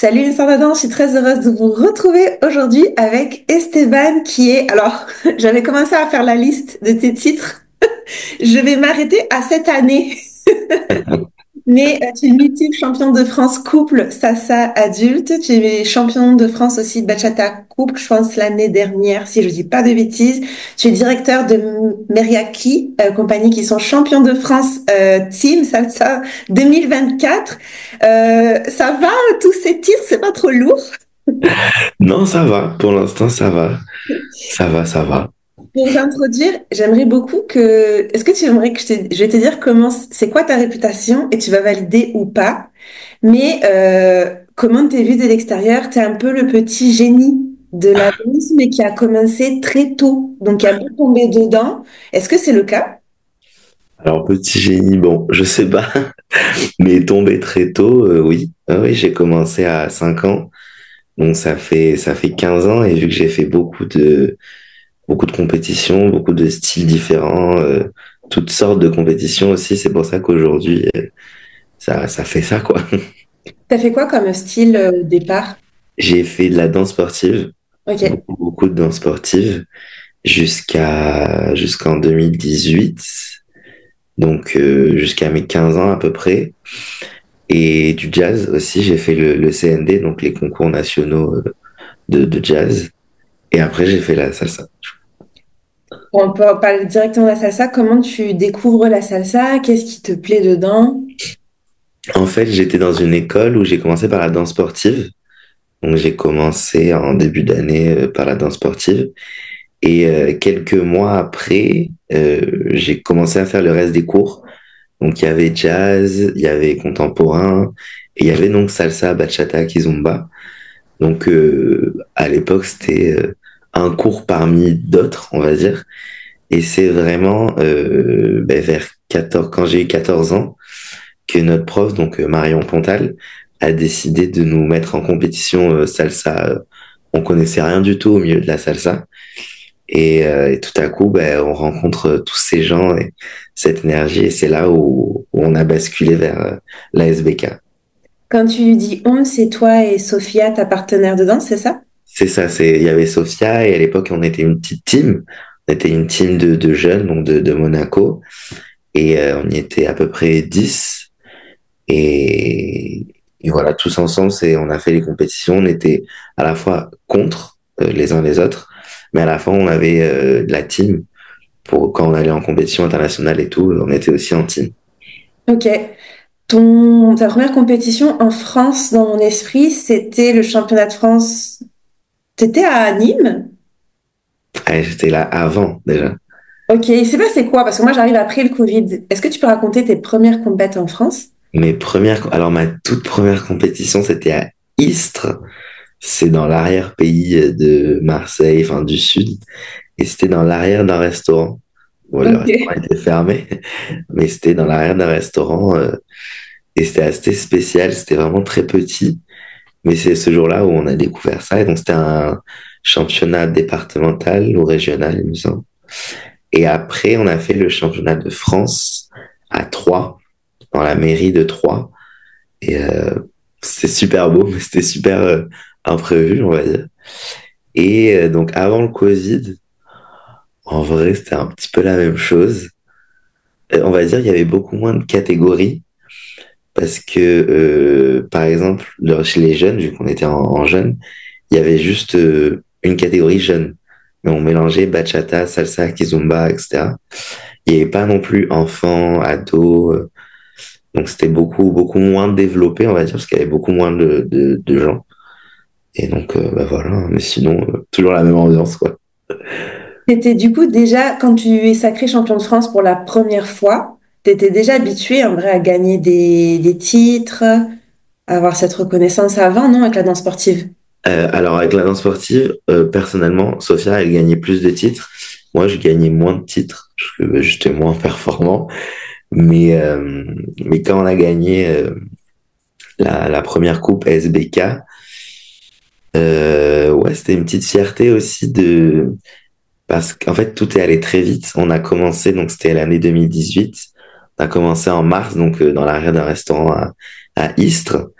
Salut les Sarladans, je suis très heureuse de vous retrouver aujourd'hui avec Esteban qui est... Alors, j'avais commencé à faire la liste de tes titres. Je vais m'arrêter à cette année. Mais tu es multiple champion de France couple salsa adulte. Tu es champion de France aussi de bachata couple, je pense l'année dernière, si je dis pas de bêtises. Tu es directeur de Meriaki, compagnie qui sont champions de France team salsa 2024. Ça va, tous ces titres, c'est pas trop lourd? Non, ça va. Pour l'instant, ça va. Ça va, ça va. Pour t'introduire, j'aimerais beaucoup que... Est-ce que tu aimerais que je vais te dire comment... C'est quoi ta réputation et tu vas valider ou pas. Mais comment t'es vu de l'extérieur? T'es un peu le petit génie de la danse, mais qui a commencé très tôt. Donc, il a beau tomber dedans. Est-ce que c'est le cas? Alors, petit génie, bon, je sais pas, mais tombé très tôt, oui. Ah oui, j'ai commencé à 5 ans. Donc, ça fait 15 ans. Et vu que j'ai fait beaucoup de compétitions, beaucoup de styles différents, toutes sortes de compétitions aussi, c'est pour ça qu'aujourd'hui, ça fait ça, quoi. T'as fait quoi comme style au départ? J'ai fait de la danse sportive, Ok. beaucoup de danse sportive, jusqu'en 2018. Donc jusqu'à mes 15 ans à peu près. Et du jazz aussi, j'ai fait le CND, donc les concours nationaux de jazz. Et après, j'ai fait la salsa. On peut parler directement de la salsa. Comment tu découvres la salsa? Qu'est-ce qui te plaît dedans? En fait, j'étais dans une école où j'ai commencé par la danse sportive. Donc j'ai commencé en début d'année par la danse sportive. Et quelques mois après, j'ai commencé à faire le reste des cours. Donc il y avait jazz, il y avait contemporain, et il y avait donc salsa, bachata, kizomba. Donc, à l'époque, c'était un cours parmi d'autres, on va dire. Et c'est vraiment vers 14, quand j'ai eu 14 ans, que notre prof, donc Marion Pontal, a décidé de nous mettre en compétition salsa. On connaissait rien du tout au milieu de la salsa. Et tout à coup, on rencontre tous ces gens et cette énergie. Et c'est là où on a basculé vers la SBK. Quand tu dis on, c'est toi et Sophia, ta partenaire de danse, c'est ça? C'est ça, il y avait Sofia et à l'époque on était une petite team. On était une team de jeunes, donc de Monaco. Et on y était à peu près 10. Et, et voilà, tous ensemble, on a fait les compétitions. On était à la fois contre les uns les autres, mais à la fois on avait la team pour quand on allait en compétition internationale et tout, on était aussi en team. Ok. Ta première compétition en France, dans mon esprit, c'était le championnat de France. T'étais à Nîmes? Ah, j'étais là avant déjà. Ok, c'est pas c'est quoi? Parce que moi, j'arrive après le Covid. Est-ce que tu peux raconter tes premières compètes en France? Alors ma toute première compétition, c'était à Istres. C'est dans l'arrière-pays de Marseille, enfin du sud. Et c'était dans l'arrière d'un restaurant. Bon, le restaurant Ok. était fermé, mais c'était dans l'arrière d'un restaurant. Et c'était assez spécial. C'était vraiment très petit. Mais c'est ce jour-là où on a découvert ça. Et donc, c'était un championnat départemental ou régional, il me semble. Et après, on a fait le championnat de France à Troyes, dans la mairie de Troyes. Et c'était super beau, mais c'était super imprévu, on va dire. Et donc, avant le Covid, en vrai, c'était un petit peu la même chose. On va dire qu'il y avait beaucoup moins de catégories parce que, par exemple, chez les jeunes, vu qu'on était en jeunes, il y avait juste une catégorie jeune. Mais on mélangeait bachata, salsa, kizomba, etc. Il n'y avait pas non plus enfants, ados. Donc c'était beaucoup moins développé, on va dire, parce qu'il y avait beaucoup moins de gens. Et donc, voilà. Mais sinon, toujours la même ambiance, quoi. T'étais du coup déjà, quand tu es sacré champion de France pour la première fois, t'étais déjà habitué en vrai à gagner des titres, à avoir cette reconnaissance avant, non, avec la danse sportive? Alors, avec la danse sportive, personnellement, Sophia, elle gagnait plus de titres. Moi, je gagnais moins de titres, parce que j'étais moins performant. Mais quand on a gagné la première coupe SBK, ouais, c'était une petite fierté aussi parce qu'en fait, tout est allé très vite. On a commencé, donc c'était l'année 2018. On a commencé en mars, donc dans l'arrière d'un restaurant à Istres.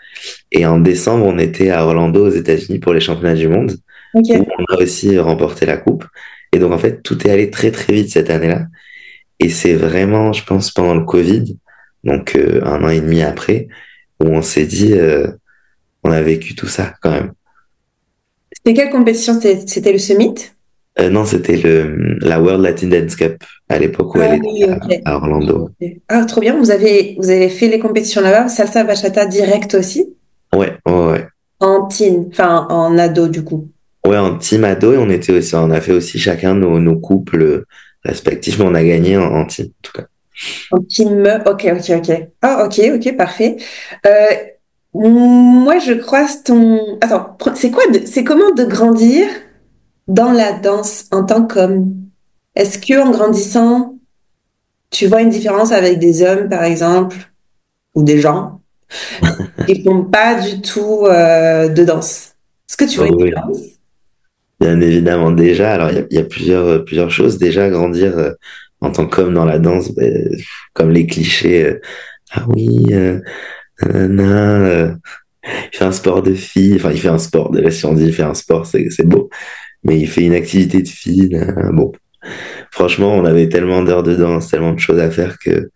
Et en décembre, on était à Orlando, aux États-Unis, pour les championnats du monde, où Ok. on a aussi remporté la coupe. Et donc, en fait, tout est allé très, très vite cette année-là. Et c'est vraiment, je pense, pendant le Covid, donc 1 an et demi après, où on s'est dit, on a vécu tout ça quand même. C'était quelle compétition? C'était le Summit? Non, c'était la World Latin Dance Cup à l'époque où elle Ah était oui, ok. à Orlando. Ok. Ah, trop bien. Vous avez fait les compétitions là-bas, salsa bachata direct aussi, Ouais, ouais, ouais. en teen, enfin en ado du coup. Ouais, en team ado, et on était aussi, on a fait aussi chacun nos couples respectifs, mais on a gagné en team, en tout cas. En team, ok, ok, ok. Ah, ok, ok, parfait. Euh, moi, je croise ton. Attends, c'est comment de grandir dans la danse en tant qu'homme? Est-ce que en grandissant, tu vois une différence avec des hommes, par exemple, ou des gens qui font pas du tout de danse? Est-ce que tu vois Oh, une oui, différence? bien évidemment, déjà, alors il y a plusieurs choses. Déjà, grandir en tant qu'homme dans la danse, ben, comme les clichés, ah oui, nanana, il fait un sport de fille, enfin, il fait un sport, déjà, si on dit il fait un sport, c'est beau, mais il fait une activité de fille, nanana. Bon, franchement, on avait tellement d'heures de danse, tellement de choses à faire que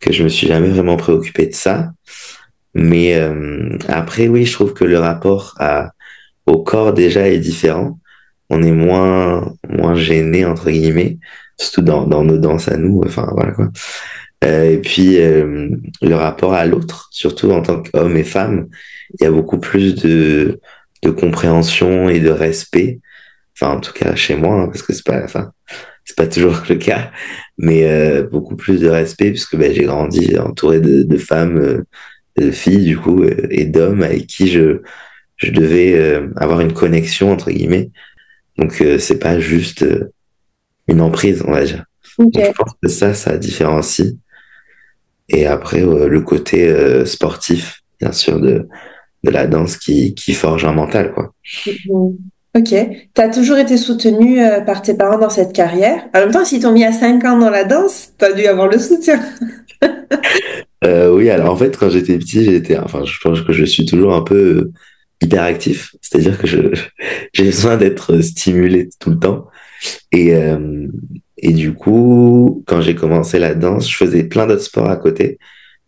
je me suis jamais vraiment préoccupé de ça. Mais après, oui, je trouve que le rapport au corps déjà est différent. On est moins gêné, entre guillemets, surtout dans nos danses à nous. Enfin, voilà quoi. Et puis, le rapport à l'autre, surtout en tant qu'homme et femme, il y a beaucoup plus de compréhension et de respect. Enfin, en tout cas, chez moi, hein, parce que c'est pas toujours le cas, mais beaucoup plus de respect, puisque ben, j'ai grandi entouré de femmes, de filles, du coup, et d'hommes avec qui je devais avoir une connexion, entre guillemets. Donc, c'est pas juste une emprise, on va dire. Donc, je Ok. pense que ça différencie. Et après, le côté sportif, bien sûr, de la danse qui forge un mental, quoi. Mhm. Ok. Tu as toujours été soutenu par tes parents dans cette carrière. En même temps, s'ils t'ont mis à 5 ans dans la danse, tu as dû avoir le soutien. Oui, alors en fait, quand j'étais petit, enfin, je pense que je suis toujours un peu hyperactif. C'est-à-dire que j'ai besoin d'être stimulé tout le temps. Et, euh, et du coup, quand j'ai commencé la danse, je faisais plein d'autres sports à côté.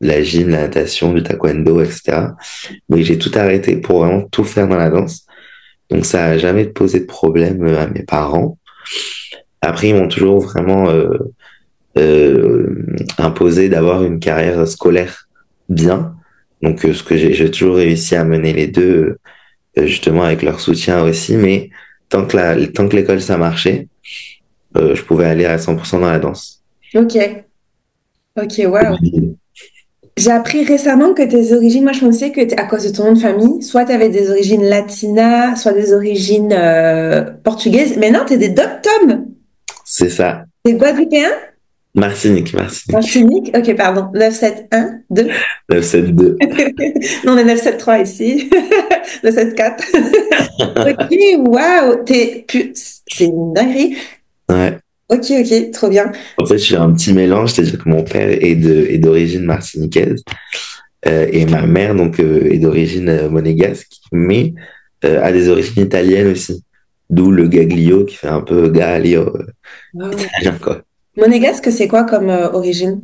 De la gym, la natation, du taekwondo, etc. Mais j'ai tout arrêté pour vraiment tout faire dans la danse. Donc ça n'a jamais posé de problème à mes parents. Après, ils m'ont toujours vraiment imposé d'avoir une carrière scolaire bien. Donc ce que j'ai toujours réussi à mener les deux, justement avec leur soutien aussi. Mais tant que l'école ça marchait, je pouvais aller à 100% dans la danse. Ok. Ok, waouh. J'ai appris récemment que tes origines, moi je pensais que à cause de ton nom de famille, soit tu avais des origines latinas, soit des origines portugaises. Mais non, tu es des dom-toms. C'est ça. T'es guadeloupéen? Martinique, Martinique. Martinique? Ok, pardon. 971, 2. 972. Non, on est 973 ici. 974. Ok, waouh. C'est une dinguerie. Ouais. Ok, ok, trop bien. En fait, j'ai un petit mélange, c'est-à-dire que mon père est d'origine martiniquaise et ma mère donc est d'origine monégasque, mais a des origines italiennes aussi. D'où le gaglio qui fait un peu gaglio Wow. italien quoi. Monégasque, c'est quoi comme origine?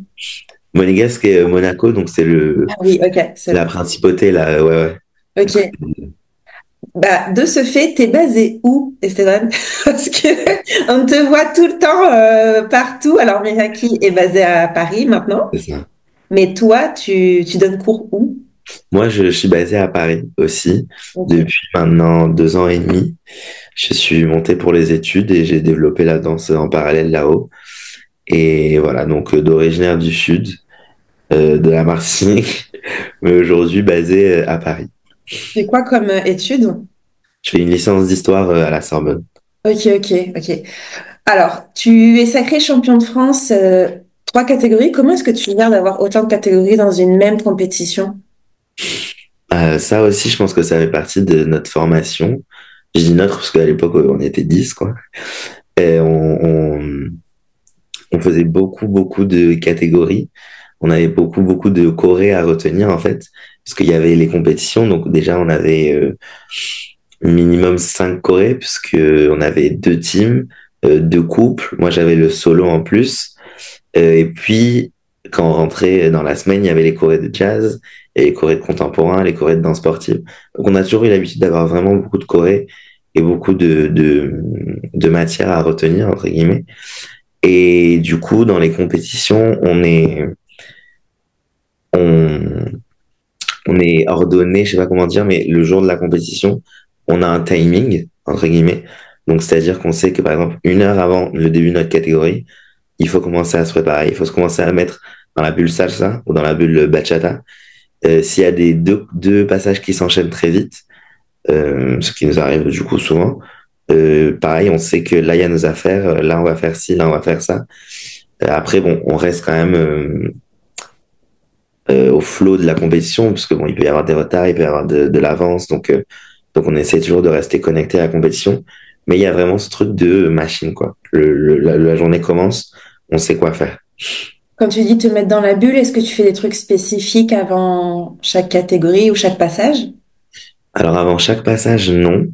Monégasque et Monaco, donc c'est Ah oui, ok. la principauté là, ouais ouais. Donc, Ok. Bah, de ce fait, t'es basé où, Esteban? Parce que on te voit tout le temps partout. Alors, Miraki est basé à Paris maintenant, c'est ça. mais toi, tu donnes cours où? Moi, je suis basé à Paris aussi Ok. depuis maintenant 2 ans et demi. Je suis monté pour les études et j'ai développé la danse en parallèle là-haut. Et voilà, donc d'originaire du sud, de la Martinique, mais aujourd'hui basé à Paris. C'est quoi comme étude? Je fais une licence d'histoire à la Sorbonne. Ok, ok, ok. Alors, tu es sacré champion de France, 3 catégories. Comment est-ce que tu viens d'avoir autant de catégories dans une même compétition? Ça aussi, je pense que ça fait partie de notre formation. Je dis notre parce qu'à l'époque, on était 10 quoi. Et on faisait beaucoup de catégories. On avait beaucoup de chorés à retenir, en fait. parce qu'il y avait les compétitions. Donc déjà, on avait minimum 5 chorés, puisque on avait deux teams, deux couples. Moi, j'avais le solo en plus. Et puis, quand on rentrait dans la semaine, il y avait les chorés de jazz, et les chorés de contemporain, les chorés de danse sportive. Donc, on a toujours eu l'habitude d'avoir vraiment beaucoup de chorés et beaucoup de matière à retenir, entre guillemets. Et du coup, dans les compétitions, on, on est ordonné, je sais pas comment dire, mais le jour de la compétition, on a un timing, entre guillemets. Donc, c'est-à-dire qu'on sait que, par exemple, une heure avant le début de notre catégorie, il faut commencer à se préparer, il faut se commencer à mettre dans la bulle salsa ou dans la bulle bachata. S'il y a des deux passages qui s'enchaînent très vite, ce qui nous arrive du coup souvent, pareil, on sait que là, il y a nos affaires, là, on va faire ci, là, on va faire ça. Après, bon, on reste quand même au flot de la compétition, parce que bon, il peut y avoir des retards, il peut y avoir de l'avance, donc on essaie toujours de rester connecté à la compétition. Mais il y a vraiment ce truc de machine, quoi. La journée commence, on sait quoi faire. Quand tu dis te mettre dans la bulle, est-ce que tu fais des trucs spécifiques avant chaque catégorie ou chaque passage? Alors avant chaque passage, non.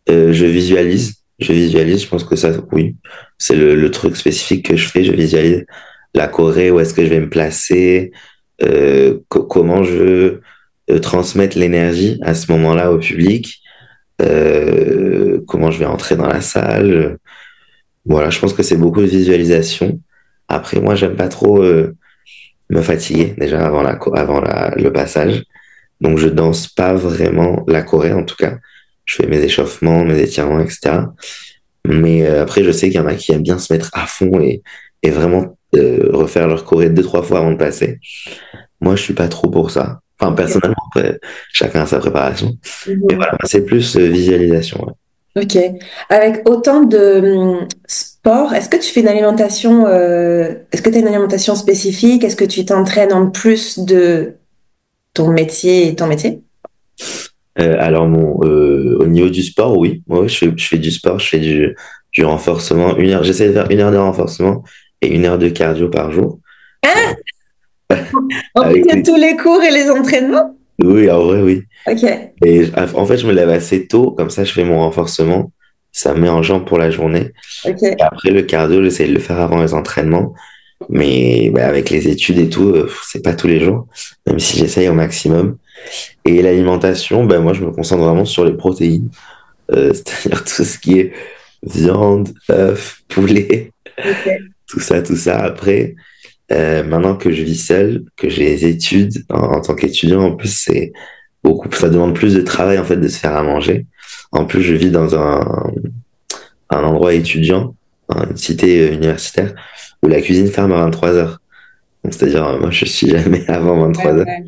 Je visualise. Je visualise, je pense que ça, oui. C'est le truc spécifique que je fais. Je visualise la choré, où est-ce que je vais me placer, comment je veux transmettre l'énergie à ce moment-là au public, comment je vais entrer dans la salle. Voilà, je pense que c'est beaucoup de visualisation. Après, moi, j'aime pas trop me fatiguer déjà le passage. Donc, je danse pas vraiment la choré, en tout cas. Je fais mes échauffements, mes étirements, etc. Mais après, je sais qu'il y en a qui aiment bien se mettre à fond et vraiment refaire leur choré deux, trois fois avant de passer. Moi, je suis pas trop pour ça. Enfin, Ok. personnellement, après, chacun a sa préparation. Mais Mhm. voilà, moi, c'est plus visualisation. Ouais. Ok. Avec autant de sport, est-ce que tu fais une alimentation, est-ce que tu as une alimentation spécifique? Est-ce que tu t'entraînes en plus de ton métier et ton métier? Alors, au niveau du sport, oui. Moi, je fais du sport, je fais du renforcement. Une heure, j'essaie de faire une heure de renforcement et une heure de cardio par jour. Ah, en plus Avec de tous les cours et les entraînements? Oui, en vrai, oui. Ok, Et en fait, je me lève assez tôt, comme ça, je fais mon renforcement. Ça me met en jambe pour la journée. Et ok. après, le cardio, j'essaie de le faire avant les entraînements. Mais bah, avec les études et tout, c'est pas tous les jours, même si j'essaye au maximum. Et l'alimentation, bah, moi, je me concentre vraiment sur les protéines, c'est-à-dire tout ce qui est viande, œufs, poulet, Ok. tout ça, tout ça. Après, maintenant que je vis seul, que j'ai les études en tant qu'étudiant, en plus, c'est beaucoup, ça demande plus de travail, en fait, de se faire à manger. En plus, je vis dans un endroit étudiant, une cité universitaire, où la cuisine ferme à 23 heures. Donc, c'est-à-dire, moi, je suis jamais avant Ouais, 23 heures. ouais.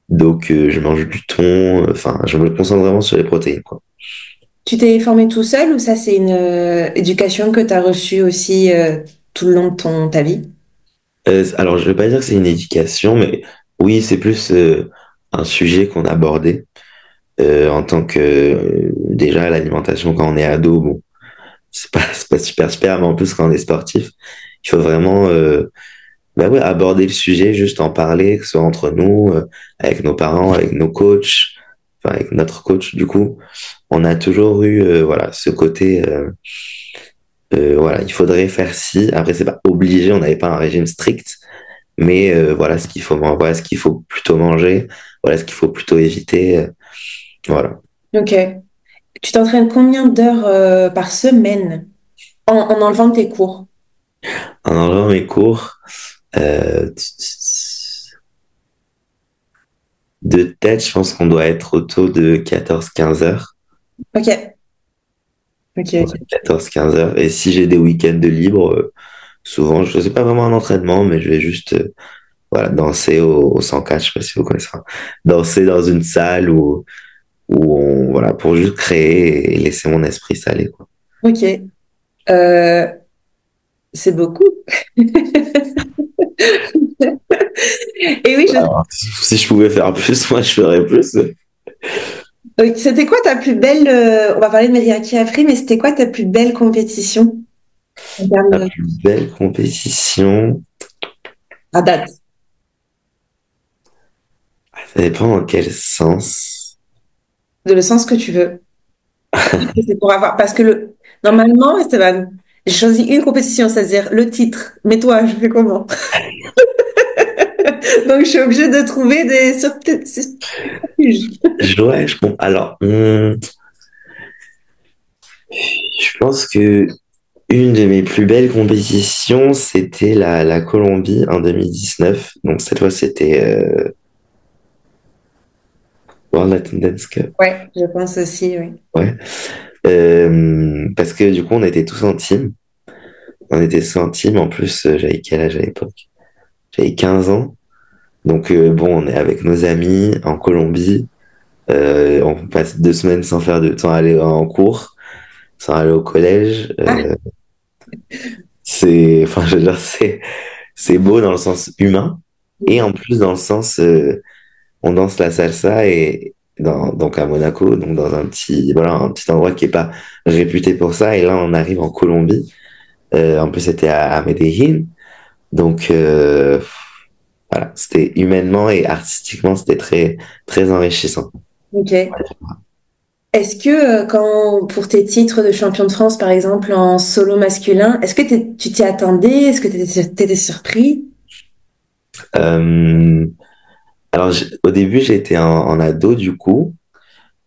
Donc, je mange du thon. Enfin, je me concentre vraiment sur les protéines, quoi. Tu t'es formé tout seul ou ça c'est une éducation que tu as reçue aussi tout le long de ta vie? Alors, je vais pas dire que c'est une éducation, mais oui, c'est plus un sujet qu'on a abordé en tant que déjà l'alimentation quand on est ado. Bon, c'est pas super super, mais en plus quand on est sportif, il faut vraiment bah ouais, aborder le sujet, juste en parler, que ce soit entre nous, avec nos parents, avec nos coachs, enfin avec notre coach du coup. On a toujours eu voilà ce côté voilà, il faudrait faire ci. Après, c'est pas obligé, on n'avait pas un régime strict, mais voilà ce qu'il faut, voilà ce qu'il faut plutôt manger, voilà ce qu'il faut plutôt éviter. Voilà. Ok. Tu t'entraînes combien d'heures par semaine en enlevant tes cours? En enlevant mes cours, euh, de tête, je pense qu'on doit être autour de 14-15 heures. Ok. Ok, Ouais, ok. 14-15 heures. Et si j'ai des week-ends de libre, souvent, je ne fais pas vraiment un entraînement, mais je vais juste voilà, danser au 104, je sais pas si vous connaissez. Enfin, danser dans une salle voilà, pour juste créer et laisser mon esprit s'aller, quoi. Ok. Euh, c'est beaucoup. Et oui, Alors, si je pouvais faire plus, moi, je ferais plus. c'était quoi ta plus belle, on va parler de Mariaki après, mais c'était quoi ta plus belle compétition en termes La plus belle compétition. à date? Ça dépend dans quel sens. De le sens que tu veux. C'est pour avoir, parce que normalement, Esteban, j'ai choisi une compétition, c'est-à-dire le titre. Mais toi, je fais comment? Donc, je suis obligée de trouver des subterfuges. Ouais, je comprends. Alors, je pense que une de mes plus belles compétitions, c'était la Colombie en 2019. Donc cette fois, c'était World Attendance Cup. Ouais, je pense aussi, oui. Ouais. Parce que du coup, on était tous en team. On était tous en team. En plus, j'avais quel âge à l'époque? J'avais 15 ans. Donc bon, on est avec nos amis en Colombie. On passe 2 semaines sans faire de temps aller en cours, sans aller au collège. Ah, Enfin, je veux dire, c'est beau dans le sens humain et en plus dans le sens, on danse la salsa et donc à Monaco, donc dans voilà, un petit endroit qui est pas réputé pour ça. Et là, on arrive en Colombie. En plus, c'était à Medellín. Donc, voilà, c'était humainement et artistiquement, c'était très, très enrichissant. ok. Est-ce que quand pour tes titres de champion de France, par exemple, en solo masculin, est-ce que tu t'y attendais? Est-ce que t'étais surpris? Euh, alors, au début, j'étais en ado, du coup.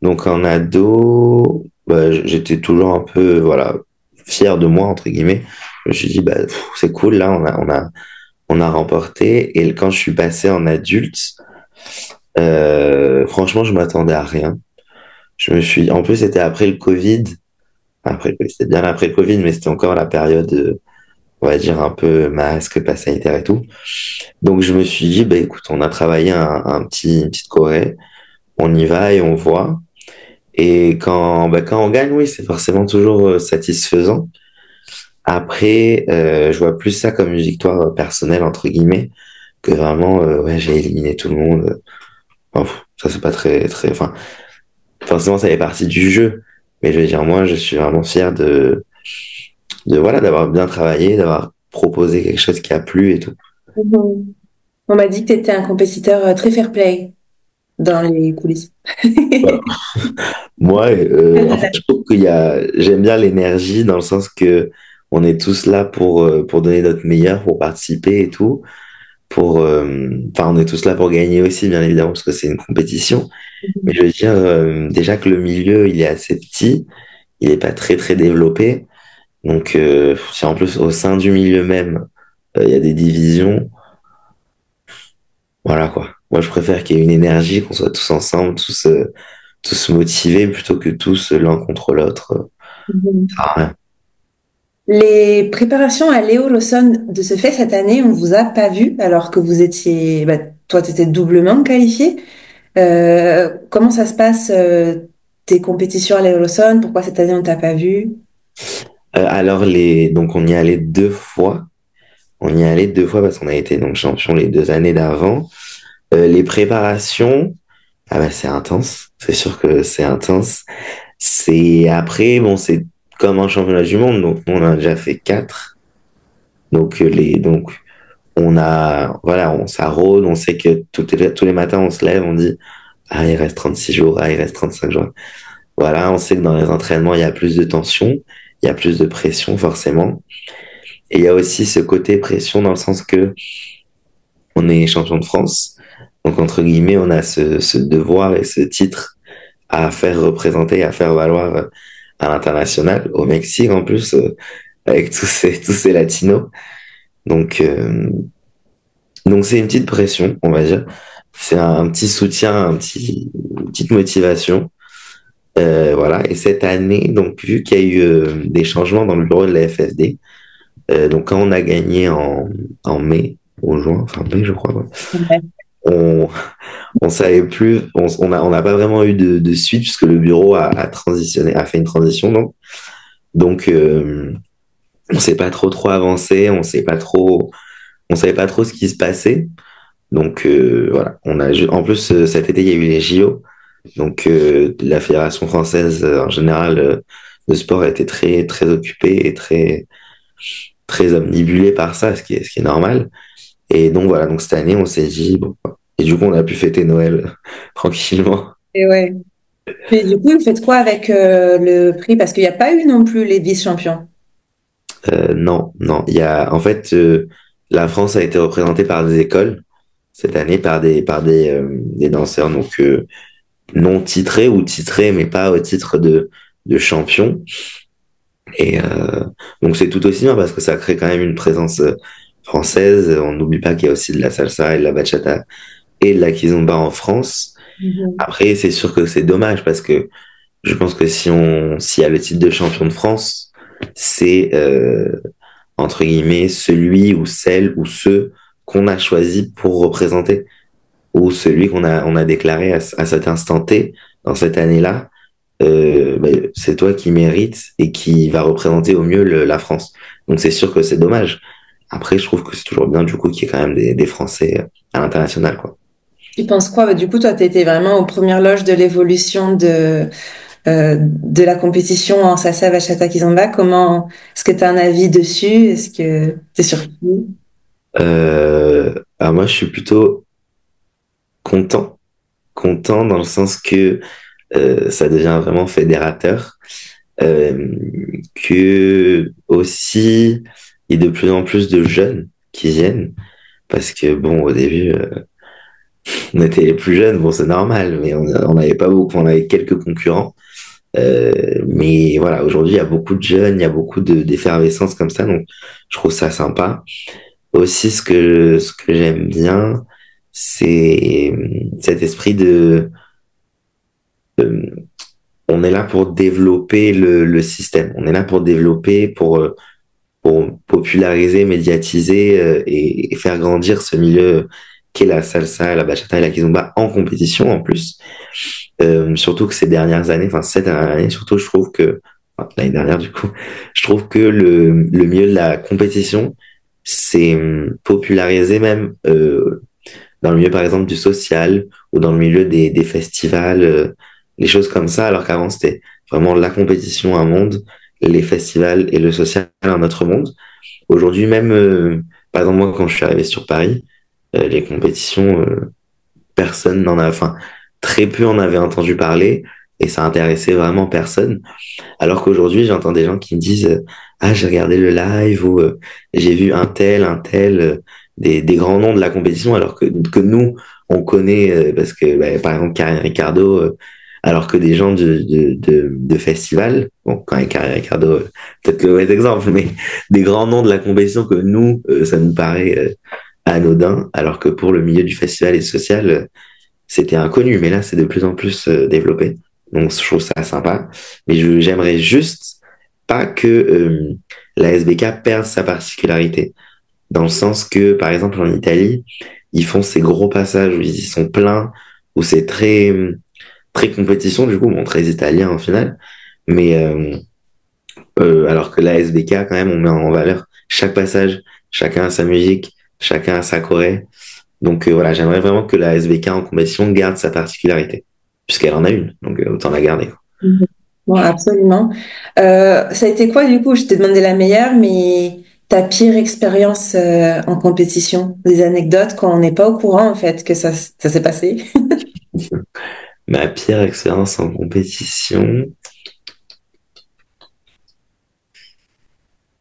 Donc, en ado, bah, j'étais toujours un peu, voilà, fier de moi, entre guillemets. Je me suis dit, bah, c'est cool, là, on a remporté. Et quand je suis passé en adulte, franchement, je m'attendais à rien. En plus, c'était après le Covid. C'était bien après le Covid, mais c'était encore la période, on va dire, un peu masque, pass sanitaire et tout. Donc, je me suis dit, bah, écoute, on a travaillé une petite Corée. On y va et on voit. Et quand on gagne, oui, c'est forcément toujours satisfaisant. Après, je vois plus ça comme une victoire personnelle, entre guillemets, que vraiment, ouais, j'ai éliminé tout le monde. Enfin, ça, c'est pas très, très, enfin, forcément, ça fait partie du jeu. Mais je veux dire, moi, je suis vraiment fier voilà, d'avoir bien travaillé, d'avoir proposé quelque chose qui a plu et tout. Mhm. On m'a dit que tu étais un compétiteur très fair-play dans les coulisses. Voilà. Moi, en fait, je trouve j'aime bien l'énergie dans le sens que on est tous là pour donner notre meilleur, pour participer et tout. Enfin, on est tous là pour gagner aussi, bien évidemment, parce que c'est une compétition. Mais je veux dire, déjà que le milieu, il est assez petit, il n'est pas très, très développé. Donc, si en plus, au sein du milieu même, il y a des divisions, voilà quoi. Moi, je préfère qu'il y ait une énergie, qu'on soit tous ensemble, tous motivés, plutôt que tous l'un contre l'autre. Mhm. Ça sert à rien. Les préparations à l'Eo Lawson de ce fait cette année, on vous a pas vu alors que vous étiez, bah, toi, tu étais doublement qualifié. Comment ça se passe, tes compétitions à l'Eo Lawson? Pourquoi cette année on t'a pas vu? Alors, donc, on y allait 2 fois. On y allait 2 fois parce qu'on a été donc champion les 2 années d'avant. Les préparations, ah bah, c'est intense. C'est sûr que c'est intense. C'est après, bon, c'est comme un championnat du monde, donc on a déjà fait 4. Donc voilà, ça rôde, on sait que tous les matins on se lève, on dit, ah, il reste 36 jours, ah, il reste 35 jours. Voilà, on sait que dans les entraînements, il y a plus de tension, il y a plus de pression forcément. Et il y a aussi ce côté pression dans le sens que on est champion de France. Donc, entre guillemets, on a ce devoir et ce titre à faire représenter, à faire valoir à l'international, au Mexique en plus, avec tous ces latinos. Donc, c'est une petite pression, on va dire. C'est un petit soutien, une petite motivation. Voilà. Et cette année, donc, vu qu'il y a eu des changements dans le bureau de la FFD, donc quand on a gagné en mai, ou juin, enfin mai, je crois, ouais, Ouais. on, on savait plus, on n'a pas vraiment eu de suite puisque le bureau a transitionné, a fait une transition donc on s'est pas trop avancé, on savait pas trop ce qui se passait. Donc voilà, en plus cet été il y a eu les JO, donc la fédération française en général de sport a été très très occupée et très très omnibulée par ça, ce qui est normal. Et donc voilà, donc cette année on s'est dit bon, Et du coup, on a pu fêter Noël tranquillement. Et ouais. Et du coup, vous faites quoi avec le prix? Parce qu'il n'y a pas eu non plus les vice-champions. Non, non. En fait, la France a été représentée par des écoles cette année, des danseurs donc non titrés ou titrés, mais pas au titre de champion. Et donc c'est tout aussi bien parce que ça crée quand même une présence française. On n'oublie pas qu'il y a aussi de la salsa et de la bachata et de la kizomba en France. Mhm. Après, c'est sûr que c'est dommage parce que je pense que s'il y a le titre de champion de France, c'est entre guillemets celui ou celle ou ceux qu'on a choisi pour représenter ou celui on a déclaré à cet instant T dans cette année-là. C'est toi qui mérites et qui va représenter au mieux la France. Donc c'est sûr que c'est dommage. Après, je trouve que c'est toujours bien du coup qu'il y ait quand même des Français à l'international, quoi. Tu penses quoi? Bah, du coup, toi, tu étais vraiment aux premières loges de l'évolution de la compétition en salsa, bachata, kizomba. Comment, est-ce que tu as un avis dessus? Est-ce que tu es surpris? Alors moi, je suis plutôt content, content dans le sens que ça devient vraiment fédérateur, euh, que aussi il y a de plus en plus de jeunes qui viennent, parce que bon, au début, on était les plus jeunes, bon, c'est normal, mais on n'avait pas beaucoup, on avait quelques concurrents. Mais voilà, aujourd'hui, il y a beaucoup de jeunes, il y a beaucoup d'effervescence comme ça, donc je trouve ça sympa. Aussi, ce que j'aime bien, c'est cet esprit on est là pour développer le système, on est là pour développer, pour populariser, médiatiser et faire grandir ce milieu qu'est la salsa, la bachata et la kizomba en compétition en plus. Surtout que ces dernières années, enfin cette dernière année, surtout, je trouve que, enfin, l'année dernière du coup, je trouve que le milieu de la compétition s'est popularisé même dans le milieu par exemple du social ou dans le milieu des festivals, les choses comme ça, alors qu'avant c'était vraiment la compétition un monde, les festivals et le social un autre monde. Aujourd'hui même, par exemple moi quand je suis arrivé sur Paris, les compétitions, personne n'en a, enfin très peu en avait entendu parler et ça intéressait vraiment personne. Alors qu'aujourd'hui j'entends des gens qui me disent ah j'ai regardé le live ou j'ai vu un tel, des grands noms de la compétition alors que nous on connaît parce que bah, par exemple Karine Ricardo alors que des gens de festival, bon, quand même, Karine Ricardo, peut-être le mauvais exemple, mais des grands noms de la compétition que nous, ça nous paraît anodin, alors que pour le milieu du festival et social, c'était inconnu, mais là, c'est de plus en plus développé. Donc, je trouve ça sympa. Mais j'aimerais juste pas que la SBK perde sa particularité. Dans le sens que, par exemple, en Italie, ils font ces gros passages où ils y sont pleins, où c'est très compétition, du coup, bon, très italien en final. Mais alors que la SBK, quand même, on met en valeur chaque passage, chacun a sa musique, chacun a sa choré. Donc voilà, j'aimerais vraiment que la SBK en compétition garde sa particularité, puisqu'elle en a une, donc autant la garder, quoi. Mhm. Bon, absolument. Ça a été quoi, du coup? Je t'ai demandé la meilleure, mais ta pire expérience en compétition? Des anecdotes quand on n'est pas au courant, en fait, que ça s'est passé? Ma pire expérience en compétition,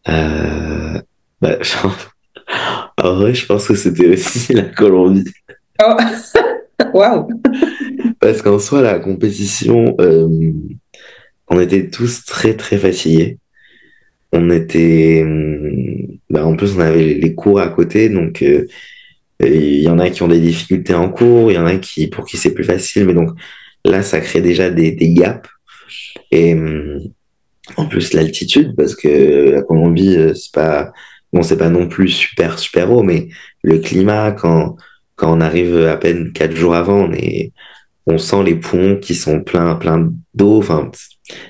euh, bah, en vrai, je pense que c'était aussi la Colombie. Oh, waouh! Parce qu'en soi, la compétition, on était tous très très fatigués. On était, bah, en plus, on avait les cours à côté, donc il y en a qui ont des difficultés en cours, il y en a pour qui c'est plus facile, mais donc là, ça crée déjà des gaps. Et en plus, l'altitude, parce que la Colombie, c'est pas, bon, c'est pas non plus super, super haut, mais le climat, quand on arrive à peine 4 jours avant, on sent les poumons qui sont pleins d'eau, enfin,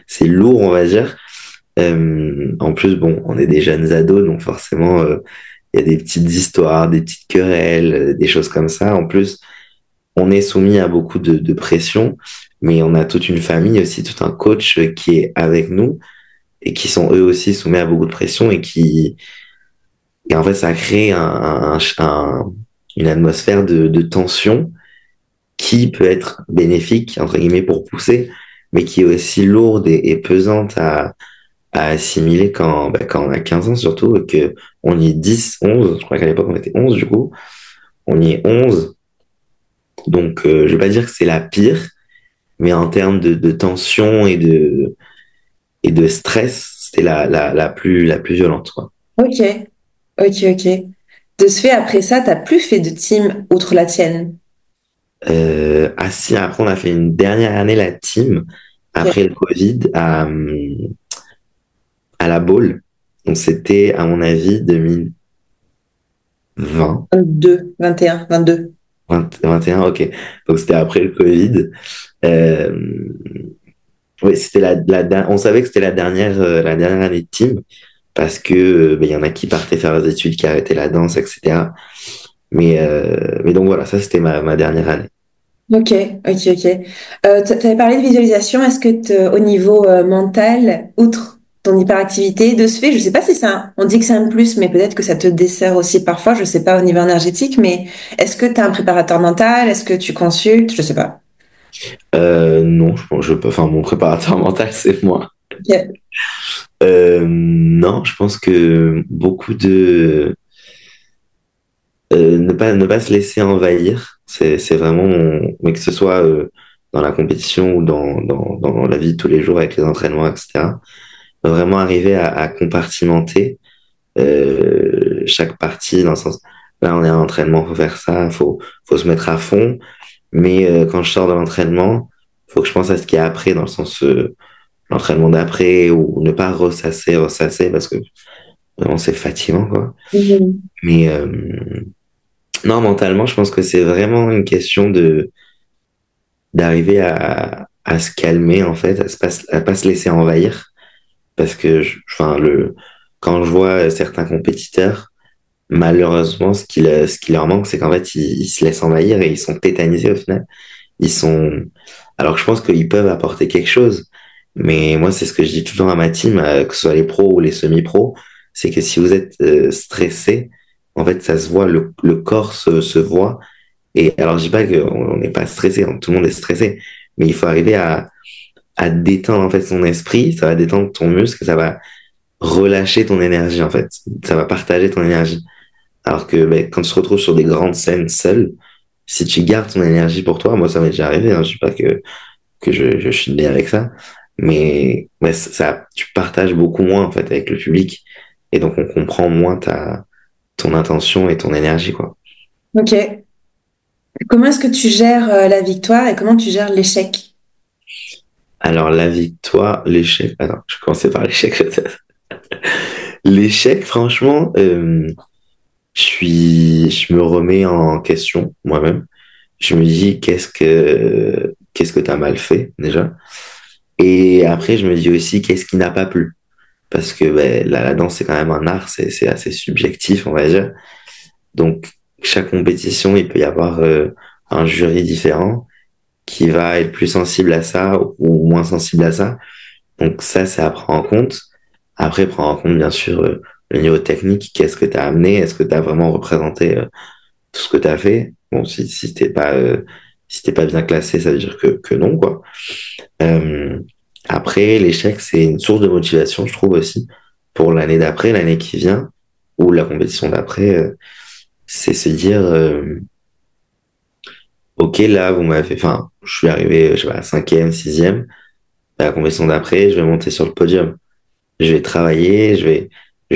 c'est lourd, on va dire. En plus, bon, on est des jeunes ados, donc forcément, il y a des petites histoires, des petites querelles, des choses comme ça. En plus, on est soumis à beaucoup de pression, mais on a toute une famille aussi, tout un coach qui est avec nous et qui sont eux aussi soumis à beaucoup de pression et en fait, ça crée une atmosphère de tension qui peut être bénéfique, entre guillemets, pour pousser, mais qui est aussi lourde et pesante à assimiler quand on a 15 ans surtout, et que on y est 10, 11, je crois qu'à l'époque on était 11 du coup, on y est 11, donc je vais pas dire que c'est la pire, mais en termes de tension et de stress, c'était la plus violente, quoi. Ok, ok, ok. De ce fait, après ça, t'as plus fait de team outre la tienne. Ah si, après on a fait une dernière année la team, Ok. après le Covid, à la Baule, donc c'était à mon avis 2020. 22, 21, 22. 21, ok. Donc c'était après le Covid. Euh, oui, c'était on savait que c'était la dernière année de team parce que ben, il y en a qui partaient faire des études, qui arrêtaient la danse, etc. Mais donc voilà, ça c'était ma dernière année. Ok, ok, ok. T'avais parlé de visualisation. Est-ce que au niveau mental, outre ton hyperactivité, de ce fait, je sais pas si ça, on dit que c'est un plus, mais peut-être que ça te dessert aussi parfois. Je sais pas au niveau énergétique, mais est-ce que tu as un préparateur mental? Est-ce que tu consultes? Je sais pas. Non, je peux, enfin mon préparateur mental c'est moi. Ok. Non, je pense que beaucoup de ne pas se laisser envahir, c'est vraiment mais que ce soit dans la compétition ou dans la vie de tous les jours avec les entraînements, etc. Vraiment arriver à compartimenter chaque partie dans le sens, là on est en entraînement, faut faire ça, faut se mettre à fond, mais quand je sors de l'entraînement, faut que je pense à ce qu'il y a après, dans le sens l'entraînement d'après, ou ne pas ressasser, parce que vraiment c'est fatigant, quoi. Mhm. Mais non, mentalement, je pense que c'est vraiment une question d'arriver à se calmer, en fait, à pas se laisser envahir. Parce que, enfin, quand je vois certains compétiteurs, malheureusement, ce qui leur manque, c'est qu'en fait, ils se laissent envahir et ils sont tétanisés au final. Ils sont, alors que je pense qu'ils peuvent apporter quelque chose. Mais moi, c'est ce que je dis tout le temps à ma team, que ce soit les pros ou les semi-pros, c'est que si vous êtes stressé, en fait, ça se voit, le corps se voit. Et alors, je dis pas qu'on n'est pas stressé, hein, tout le monde est stressé, mais il faut arriver à détendre en fait son esprit, ça va détendre ton muscle, ça va relâcher ton énergie en fait, ça va partager ton énergie. Alors que ben, quand tu te retrouves sur des grandes scènes seul, si tu gardes ton énergie pour toi, moi ça m'est déjà arrivé, hein, je dis pas que je suis né avec ça, mais ça, tu partages beaucoup moins en fait avec le public et donc on comprend moins ton intention et ton énergie quoi. Ok. Comment est-ce que tu gères la victoire et comment tu gères l'échec? Alors la victoire, l'échec, attends, je vais commencer par l'échec peut-être. L'échec, franchement, je me remets en question moi-même. Je me dis qu'est-ce que t'as mal fait déjà. Et après, je me dis aussi qu'est-ce qui n'a pas plu. Parce que ben, la danse, c'est quand même un art, c'est assez subjectif, on va dire. Donc, chaque compétition, il peut y avoir un jury différent qui va être plus sensible à ça ou moins sensible à ça. Donc ça, c'est à prendre en compte. Après, prendre en compte, bien sûr, le niveau technique, qu'est-ce que tu as amené, est-ce que tu as vraiment représenté tout ce que tu as fait. Bon, si t'es pas bien classé, ça veut dire que non, quoi. Euh, Après, l'échec, c'est une source de motivation, je trouve aussi, pour l'année d'après, l'année qui vient, ou la compétition d'après, c'est se dire, OK, là, vous m'avez, enfin, je suis arrivé, je sais pas, cinquième, sixième, à la compétition d'après, je vais monter sur le podium. Je vais travailler, je vais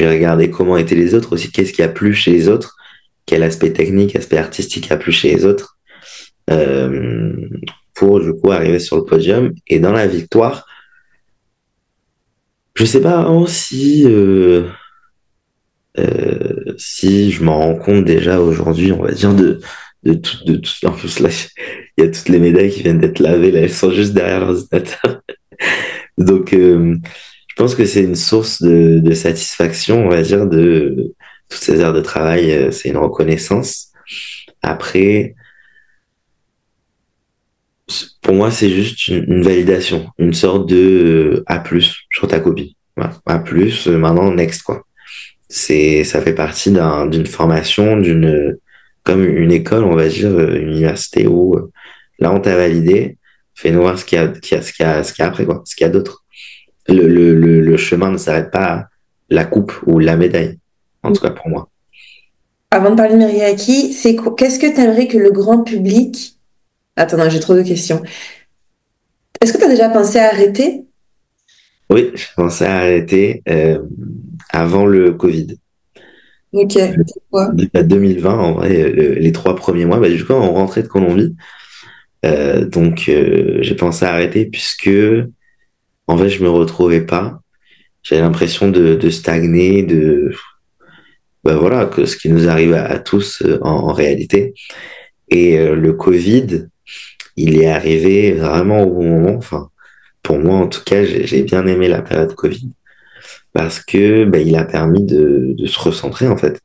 regarder comment étaient les autres aussi, qu'est-ce qui a plu chez les autres, quel aspect technique, aspect artistique a plu chez les autres, euh, pour du coup arriver sur le podium. Et dans la victoire, je sais pas vraiment si je m'en rends compte déjà aujourd'hui, on va dire, de tout. En plus, là, il y a toutes les médailles qui viennent d'être lavées, là, elles sont juste derrière l'ordinateur. Donc, je pense que c'est une source de satisfaction, on va dire, de toutes ces heures de travail. C'est une reconnaissance. Après, pour moi, c'est juste une validation, une sorte de A+, sur ta copie. Voilà. A+, maintenant, next, quoi. Ça fait partie d'une formation, comme une école, on va dire, une université où là, on t'a validé, fais-nous voir ce qu'il y a après, quoi, ce qu'il y a d'autre. Le chemin ne s'arrête pas à la coupe ou la médaille, en tout cas pour moi. Avant de parler de Meriaki, qu'est-ce que tu aimerais que le grand public... Attends, non, j'ai trop de questions. Est-ce que tu as déjà pensé à arrêter? Oui, je pensais à arrêter avant le Covid. Ok, pourquoi? 2020, en vrai, les 3 premiers mois, bah, du coup, on rentrait de Colombie. Donc, j'ai pensé à arrêter puisque, en vrai, je me retrouvais pas. J'avais l'impression de stagner, bah, voilà, que ce qui nous arrive à tous en réalité. Et le Covid, il est arrivé vraiment au bon moment. Enfin, pour moi, en tout cas, j'ai bien aimé la période Covid parce que bah, il a permis de se recentrer, en fait,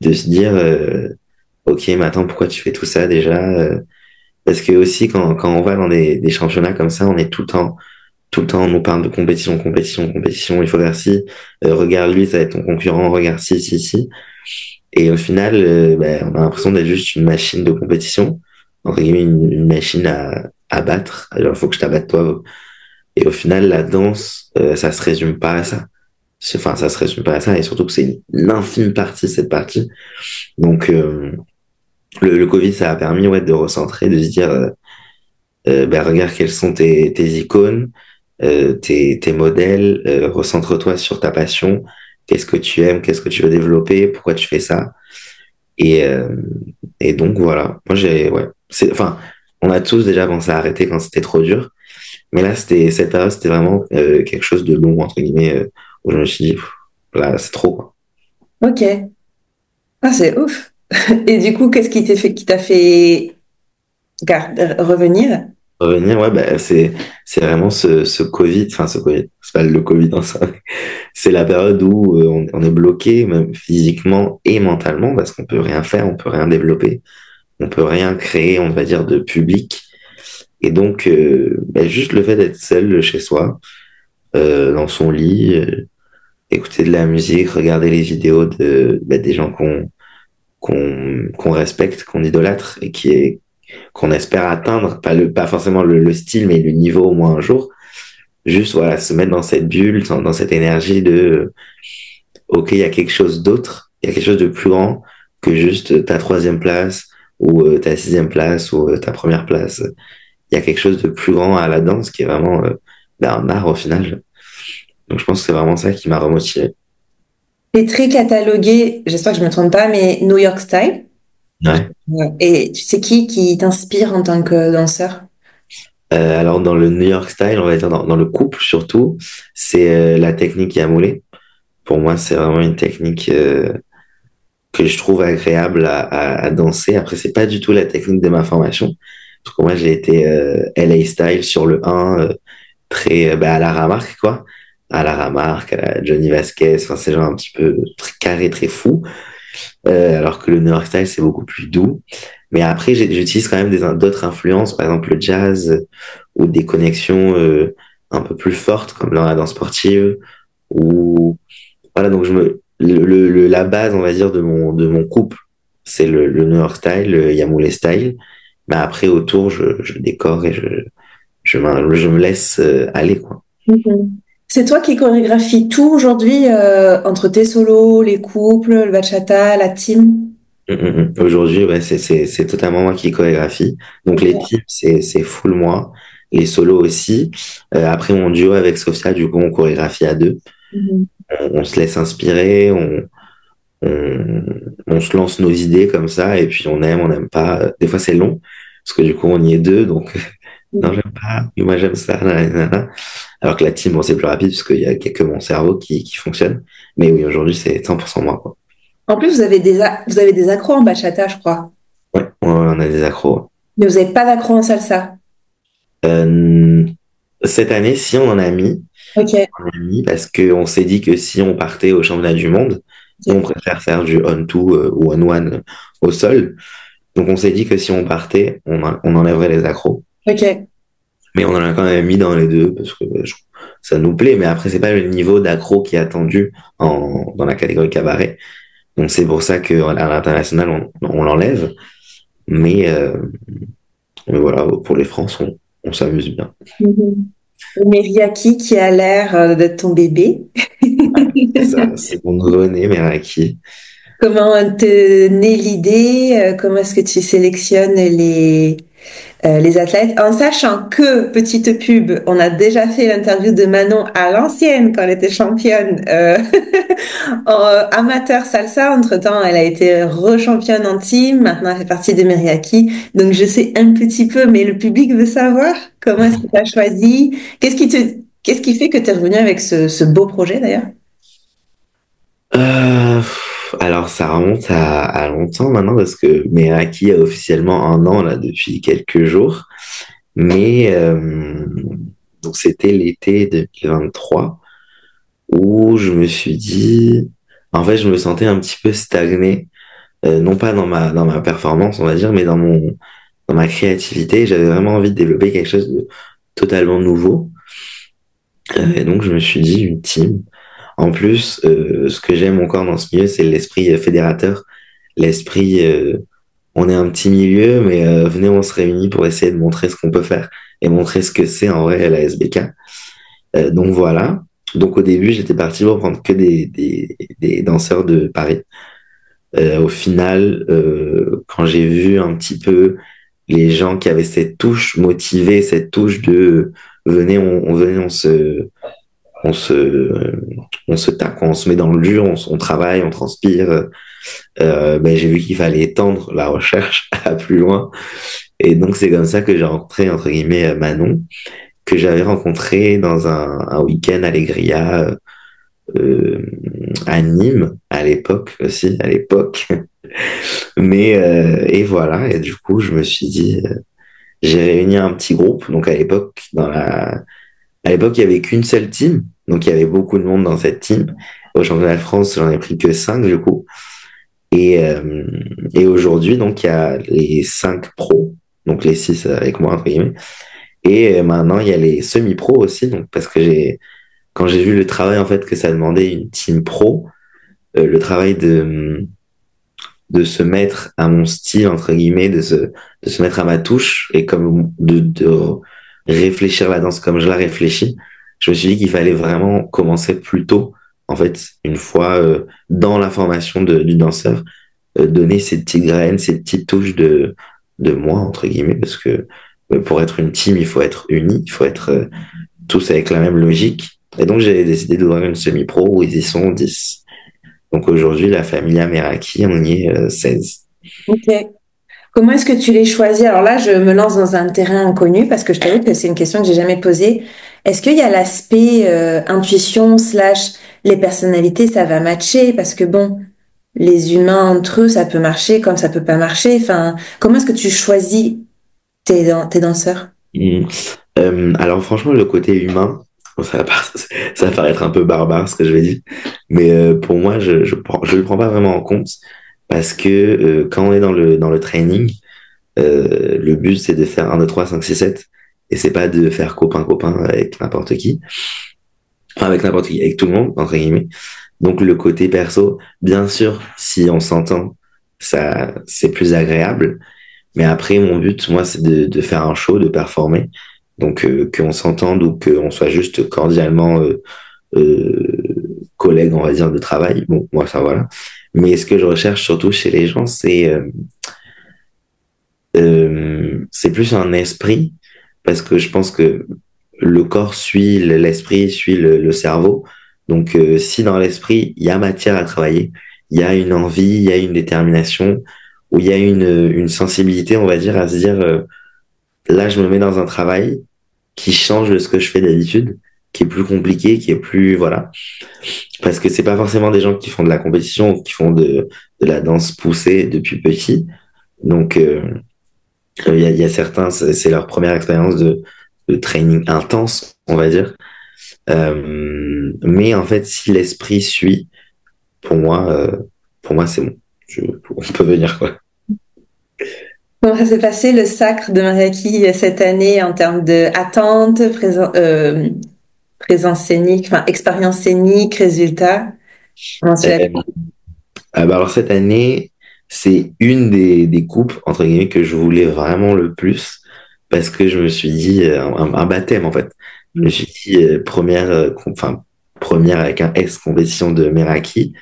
de se dire, ok, mais attends, pourquoi tu fais tout ça déjà? Parce que aussi, quand on va dans des championnats comme ça, on est tout le temps, on nous parle de compétition, compétition, compétition, il faut faire ci, regarde lui, ça va être ton concurrent, regarde ci, ci, ci. Et au final, ben, on a l'impression d'être juste une machine de compétition, entre guillemets, une machine à battre. Alors, il faut que je t'abatte toi. Et au final, la danse, ça se résume pas à ça. Enfin, ça se résume pas à ça, et surtout que c'est une infime partie, cette partie. Donc, le Covid, ça a permis ouais, de recentrer, de se dire, ben, regarde quelles sont tes icônes, tes modèles, recentre-toi sur ta passion, qu'est-ce que tu aimes, qu'est-ce que tu veux développer, pourquoi tu fais ça. Et, euh, et donc voilà, moi ouais, enfin, on a tous déjà pensé à arrêter quand c'était trop dur, mais là, cette période, c'était vraiment quelque chose de long, entre guillemets, où je me suis dit, pff, là, c'est trop, quoi. Ok. Ah, c'est ouf. Et du coup, qu'est-ce qui t'a fait revenir? Revenir, ouais, bah, c'est vraiment ce Covid, enfin, ce Covid, c'est pas le Covid, hein, ça. C'est la période où on est bloqué, même physiquement et mentalement, parce qu'on peut rien faire, on peut rien développer, on peut rien créer, on va dire, de public. Et donc, bah, juste le fait d'être seul chez soi, dans son lit, écouter de la musique, regarder les vidéos bah, des gens qu'on respecte, qu'on idolâtre et qu'on espère atteindre, pas forcément le style, mais le niveau au moins un jour. Juste, voilà, se mettre dans cette bulle, dans cette énergie de ok, il y a quelque chose d'autre, il y a quelque chose de plus grand que juste ta troisième place ou ta sixième place ou ta première place. Il y a quelque chose de plus grand à la danse qui est vraiment ben, un art au final. Donc je pense que c'est vraiment ça qui m'a remotivé. T'es très catalogué, j'espère que je me trompe pas, mais New York Style. Ouais. Ouais. Et tu sais qui t'inspire en tant que danseur? Alors dans le New York Style, on va dire dans le couple surtout, c'est la technique Yamoulé. Pour moi, c'est vraiment une technique que je trouve agréable à danser. Après, c'est pas du tout la technique de ma formation. Parce que moi, j'ai été LA Style sur le 1, très bah, à la Ramarque, quoi. À la Ramarque, à la Johnny Vasquez, enfin, c'est genre un petit peu très carré, très fou. Alors que le New York Style, c'est beaucoup plus doux. Mais après, j'utilise quand même d'autres influences, par exemple le jazz ou des connexions un peu plus fortes, comme dans la danse sportive. Ou voilà, donc la base, on va dire, de mon couple, c'est le New York Style, le Yamoulé Style. Mais après, autour, je décore et je me laisse aller, quoi. Mhm. C'est toi qui chorégraphie tout aujourd'hui entre tes solos, les couples, le bachata, la team? Aujourd'hui, ouais, c'est totalement moi qui chorégraphie. Donc les Ok. teams, c'est full moi. Les solos aussi. Après mon duo avec Sofia, du coup, on chorégraphie à deux. Mhm. On se laisse inspirer, on, on se lance nos idées comme ça, et puis on n'aime pas. Des fois, c'est long, parce que du coup, on y est deux, donc non, j'aime pas, mais moi j'aime ça. Nanana. Alors que la team, bon, c'est plus rapide, parce qu'il y a que mon cerveau qui fonctionne. Mais oui, aujourd'hui, c'est 100% moi, quoi. En plus, vous avez des accros en bachata, je crois. Ouais, on a des accros. Mais vous n'avez pas d'accro en salsa. Euh, Cette année, si on en a mis, Ok. parce qu'on s'est dit que si on partait au championnat du monde, nous on Ok. préfère faire du on-two ou on-one au sol. Donc on s'est dit que si on partait, on enlèverait les accros. Ok. Mais on en a quand même mis dans les deux parce que ça nous plaît. Mais après, c'est pas le niveau d'accro qui est attendu dans la catégorie cabaret. Donc c'est pour ça qu'à l'international, on l'enlève. Mais, euh, mais voilà, pour les France, on s'amuse bien. Mhm. Meriaki qui a l'air d'être ton bébé. C'est ça, c'est mon nouveau-né, Meraki. Comment te naît l'idée? Comment est-ce que tu sélectionnes les athlètes? En sachant que, petite pub, on a déjà fait l'interview de Manon à l'ancienne quand elle était championne en amateur salsa. Entre-temps, elle a été re-championne en team. Maintenant, elle fait partie de Meriaki. Donc, je sais un petit peu, mais le public veut savoir comment est-ce que tu as choisi? Qu'est-ce qui fait que tu es revenu avec ce beau projet d'ailleurs? Alors ça remonte à longtemps maintenant parce que Meraki a officiellement 1 an là depuis quelques jours. Mais donc c'était l'été 2023 où je me suis dit, en fait je me sentais un petit peu stagné, non pas dans ma performance on va dire, mais dans ma créativité. J'avais vraiment envie de développer quelque chose de totalement nouveau. Et donc je me suis dit une team. En plus, ce que j'aime encore dans ce milieu, c'est l'esprit fédérateur, l'esprit on est un petit milieu, mais venez, on se réunit pour essayer de montrer ce qu'on peut faire et montrer ce que c'est en vrai la SBK. Donc voilà. Donc au début, j'étais parti pour prendre que des danseurs de Paris. Au final, quand j'ai vu un petit peu les gens qui avaient cette touche motivée, cette touche de venez, venez, on se, on se tape, on se met dans le dur, on travaille, on transpire. Ben, j'ai vu qu'il fallait étendre la recherche à plus loin. Et donc, c'est comme ça que j'ai rencontré, entre guillemets, Manon, que j'avais rencontré dans un week-end à l'Egria, euh, à Nîmes, à l'époque aussi, à l'époque. Et voilà, et du coup, je me suis dit, j'ai réuni un petit groupe. Donc, à l'époque, il y avait qu'une seule team. Donc, il y avait beaucoup de monde dans cette team. Au championnat de France, j'en ai pris que 5, du coup. Et, et aujourd'hui, donc, il y a les 5 pros, donc les 6 avec moi, entre guillemets. Et maintenant, il y a les semi-pros aussi, donc, parce que quand j'ai vu le travail, en fait, que ça demandait une team pro, le travail de se mettre à mon style, entre guillemets, de se mettre à ma touche et comme de réfléchir la danse comme je la réfléchis, je me suis dit qu'il fallait vraiment commencer plus tôt, en fait, une fois dans la formation du danseur, donner ces petites graines, ces petites touches de moi, entre guillemets, parce que pour être une team, il faut être unis, il faut être tous avec la même logique. Et donc, j'ai décidé d'ouvrir une semi-pro où ils y sont 10. Donc aujourd'hui, la Familia Meraki, on y est 16. Ok. Comment est-ce que tu les choisis? Alors là, je me lance dans un terrain inconnu parce que je t'avoue que c'est une question que j'ai jamais posée. Est-ce qu'il y a l'aspect intuition slash les personnalités, ça va matcher? Parce que bon, les humains entre eux, ça peut marcher comme ça peut pas marcher. Enfin, comment est-ce que tu choisis tes danseurs? Mm. Alors franchement, le côté humain, ça va paraître un peu barbare ce que je vais dire, mais pour moi, je le prends pas vraiment en compte parce que quand on est dans le training, le but c'est de faire 1, 2, 3, 5, 6, 7 et c'est pas de faire copain-copain avec n'importe qui, enfin, avec n'importe qui, avec tout le monde, entre guillemets. Donc le côté perso, bien sûr, si on s'entend, ça c'est plus agréable. Mais après, mon but, moi, c'est de faire un show, de performer. Donc, qu'on s'entende ou qu'on soit juste cordialement collègues, on va dire, de travail. Bon, moi, ça, voilà. Mais ce que je recherche surtout chez les gens, c'est plus un esprit, parce que je pense que le corps suit l'esprit, suit le cerveau. Donc, si dans l'esprit, il y a matière à travailler, il y a une envie, il y a une détermination, ou il y a une sensibilité, on va dire, à se dire, là, je me mets dans un travail qui change de ce que je fais d'habitude, qui est plus compliqué, qui est plus, voilà. Parce que c'est pas forcément des gens qui font de la compétition ou qui font de la danse poussée depuis petit. Donc, il y a certains, c'est leur première expérience de training intense, on va dire. Mais en fait, si l'esprit suit, pour moi, euh, pour moi, c'est bon. On peut venir, quoi. Comment ça s'est passé le sacre de Mariaki cette année en termes de attente, présence scénique, enfin expérience scénique, résultat? Comment tu l'as Euh, fait? Bah alors cette année, c'est une des coupes, entre guillemets, que je voulais vraiment le plus, parce que je me suis dit, un baptême en fait. Je me suis dit, première avec un S compétition de Meraki,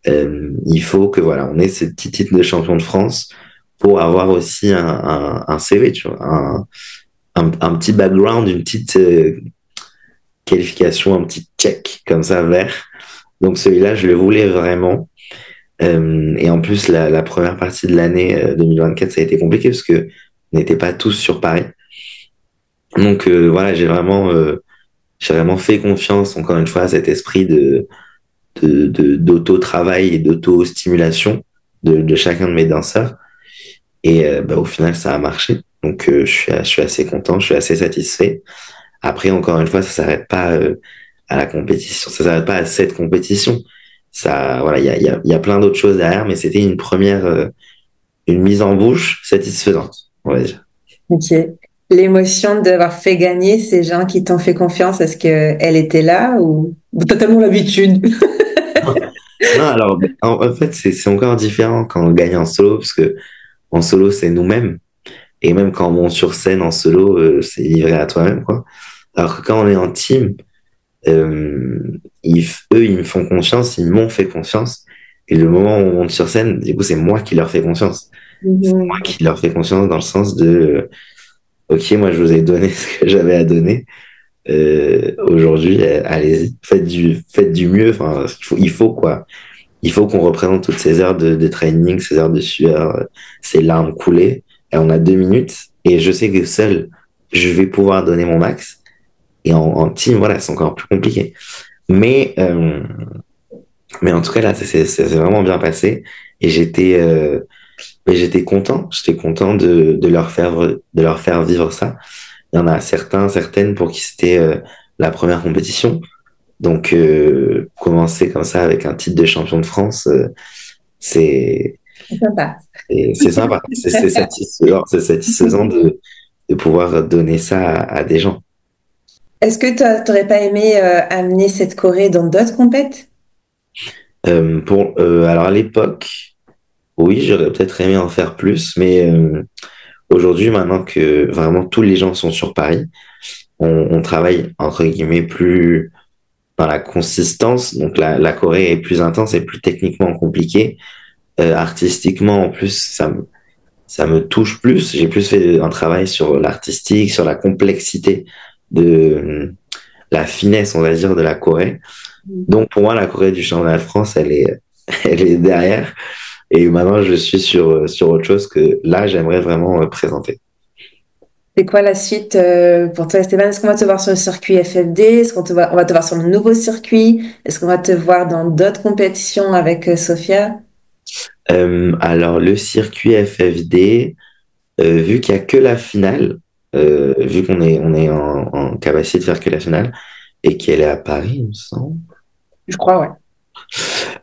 il faut que voilà, on ait ce petit titre de champion de France pour avoir aussi un CV, tu vois, un petit background, une petite qualification, un petit check comme ça vert. Donc celui-là, je le voulais vraiment. Et en plus, la première partie de l'année 2024, ça a été compliqué parce que on n'était pas tous sur Paris. Donc voilà, j'ai vraiment fait confiance, encore une fois, à cet esprit d'auto-travail et d'auto-stimulation de chacun de mes danseurs. Et bah, au final, ça a marché. Donc je suis assez content, je suis assez satisfait. Après, encore une fois, ça s'arrête pas à la compétition, ça s'arrête pas à cette compétition. Ça, voilà, il y a plein d'autres choses derrière, mais c'était une première, une mise en bouche satisfaisante, on va dire. Ok. L'émotion d'avoir fait gagner ces gens qui t'ont fait confiance, est-ce qu'elle était là ou t'as tellement l'habitude? Non, alors, en fait, c'est encore différent quand on gagne en solo, parce que en solo, c'est nous-mêmes. Et même quand on monte sur scène en solo, c'est livré à toi-même, quoi. Alors que quand on est en team, euh, eux, ils me font confiance, ils m'ont fait confiance. Et le moment où on monte sur scène, du coup, c'est moi qui leur fais confiance. C'est moi Mhm. qui leur fais confiance dans le sens de, OK, moi, je vous ai donné ce que j'avais à donner. Aujourd'hui, allez-y, faites du mieux. Enfin, il faut quoi. Il faut qu'on représente toutes ces heures de training, ces heures de sueur, ces larmes coulées. Et on a 2 minutes. Et je sais que seul, je vais pouvoir donner mon max. Et en team, voilà, c'est encore plus compliqué. Mais, euh, mais en tout cas, là, ça s'est vraiment bien passé. Et j'étais content. J'étais content de leur faire vivre ça. Il y en a certaines pour qui c'était la première compétition. Donc, commencer comme ça avec un titre de champion de France, c'est C'est sympa. c'est sympa. C'est satisfaisant de pouvoir donner ça à des gens. Est-ce que t'aurais pas aimé amener cette Corée dans d'autres compètes? Alors, à l'époque, oui, j'aurais peut-être aimé en faire plus, mais aujourd'hui, maintenant que vraiment tous les gens sont sur Paris, on travaille entre guillemets plus dans la consistance. Donc, la Corée est plus intense et plus techniquement compliquée. Artistiquement, en plus, ça me touche plus. J'ai plus fait un travail sur l'artistique, sur la complexité de la finesse, on va dire, de la Corée. Donc, pour moi, la Corée du championnat de France, elle est derrière. Et maintenant, je suis sur autre chose que là, j'aimerais vraiment présenter. C'est quoi la suite pour toi, Esteban? Est-ce qu'on va te voir sur le circuit FFD? On va te voir sur le nouveau circuit? Est-ce qu'on va te voir dans d'autres compétitions avec Sophia? Alors, le circuit FFD, vu qu'il n'y a que la finale, vu on est en capacité de faire que la finale, et qu'elle est à Paris, il me semble. Je crois, ouais.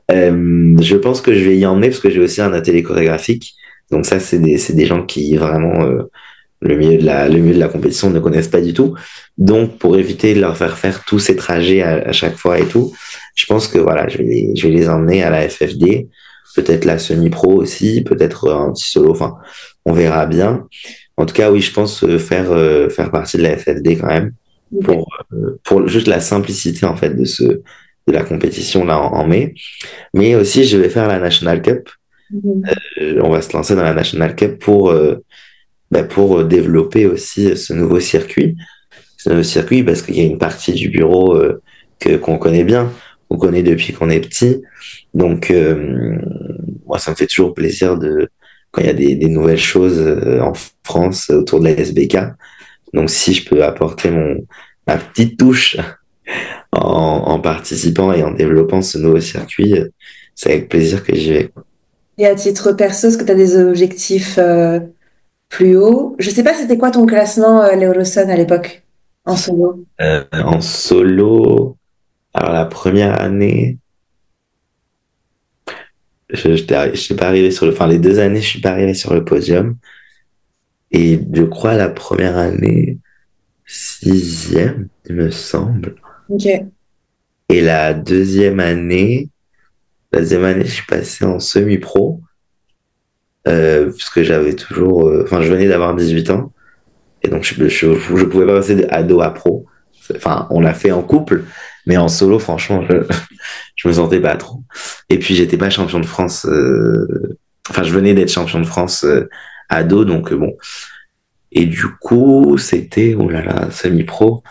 Je pense que je vais y emmener parce que j'ai aussi un atelier chorégraphique. Donc ça, c'est des gens qui vraiment le milieu de la compétition ne connaissent pas du tout. Donc pour éviter de leur faire faire tous ces trajets à chaque fois et tout, je pense que voilà, je vais les emmener à la FFD, peut-être la semi-pro aussi, peut-être un petit solo. Enfin, on verra bien. En tout cas, oui, je pense faire partie de la FFD quand même Ok. pour juste la simplicité en fait de la compétition là en mai. Mais aussi, je vais faire la National Cup. Mhm. On va se lancer dans la National Cup pour développer aussi ce nouveau circuit. Ce nouveau circuit, parce qu'il y a une partie du bureau qu'on connaît bien, qu'on connaît depuis qu'on est petit. Donc, moi, ça me fait toujours plaisir quand il y a des nouvelles choses en France autour de la SBK. Donc, si je peux apporter ma petite touche en participant et en développant ce nouveau circuit, c'est avec plaisir que j'y vais. Et à titre perso, est-ce que tu as des objectifs plus hauts? Je sais pas, c'était quoi ton classement, l'Eurosun à l'époque, en solo? En solo, alors la première année, je suis pas arrivé enfin les 2 années, je suis pas arrivé sur le podium. Et je crois la première année, sixième, il me semble. Ok. Et la deuxième année, La deuxième année, je suis passé en semi-pro, puisque j'avais toujours, enfin, je venais d'avoir 18 ans, et donc je pouvais pas passer de ado à pro. Enfin, on l'a fait en couple, mais en solo, franchement, je me sentais pas trop. Et puis, j'étais pas champion de France, enfin, je venais d'être champion de France ado, donc bon. Et du coup, c'était, oh là là, semi-pro,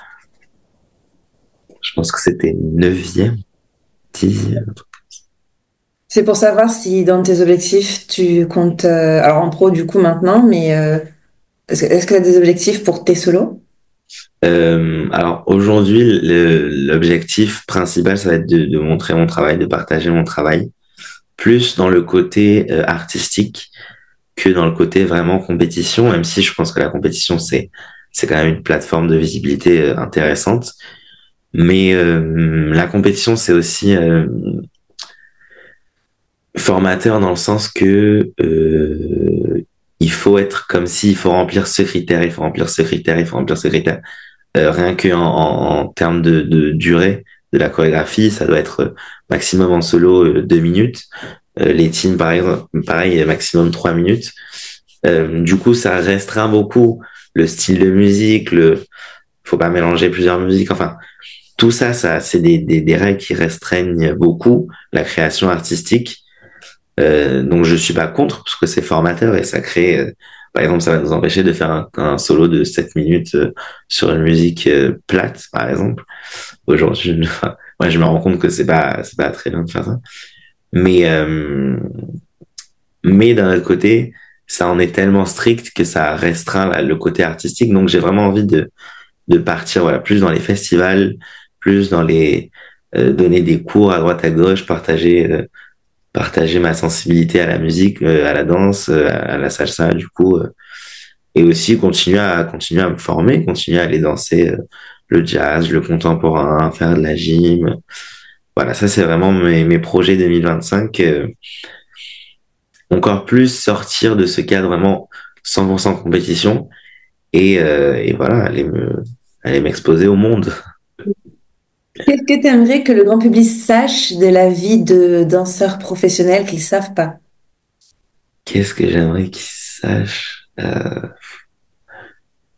je pense que c'était neuvième, dixième. C'est pour savoir si dans tes objectifs, tu comptes, alors en pro du coup maintenant, mais est-ce que tu as des objectifs pour tes solos? Alors aujourd'hui, l'objectif principal, ça va être de montrer mon travail, de partager mon travail, plus dans le côté artistique que dans le côté vraiment compétition, même si je pense que la compétition, c'est quand même une plateforme de visibilité intéressante. Mais la compétition, c'est aussi formateur dans le sens que il faut être comme si il faut remplir ce critère, il faut remplir ce critère, il faut remplir ce critère. Rien que en termes de durée de la chorégraphie, ça doit être maximum en solo 2 minutes. Les teams, par exemple, pareil, maximum 3 minutes. Du coup, ça restreint beaucoup le style de musique, faut pas mélanger plusieurs musiques. Enfin, tout ça, c'est des règles qui restreignent beaucoup la création artistique. Donc je suis pas contre parce que c'est formateur et ça crée, par exemple, ça va nous empêcher de faire un solo de 7 minutes sur une musique plate, par exemple. Aujourd'hui, enfin, ouais, je me rends compte que c'est pas très bien de faire ça. Mais mais d'un autre côté, ça en est tellement strict que ça restreint le côté artistique. Donc j'ai vraiment envie de partir voilà plus dans les festivals, plus dans les donner des cours à droite à gauche, partager ma sensibilité à la musique, à la danse, à la salsa, du coup, et aussi continuer à me former, continuer à aller danser le jazz, le contemporain, faire de la gym. Voilà, ça c'est vraiment mes projets 2025. Encore plus sortir de ce cadre vraiment 100% compétition et voilà, aller m'exposer au monde. Qu'est-ce que tu aimerais que le grand public sache de la vie de danseurs professionnels qu'ils savent pas? Qu'est-ce que j'aimerais qu'ils sachent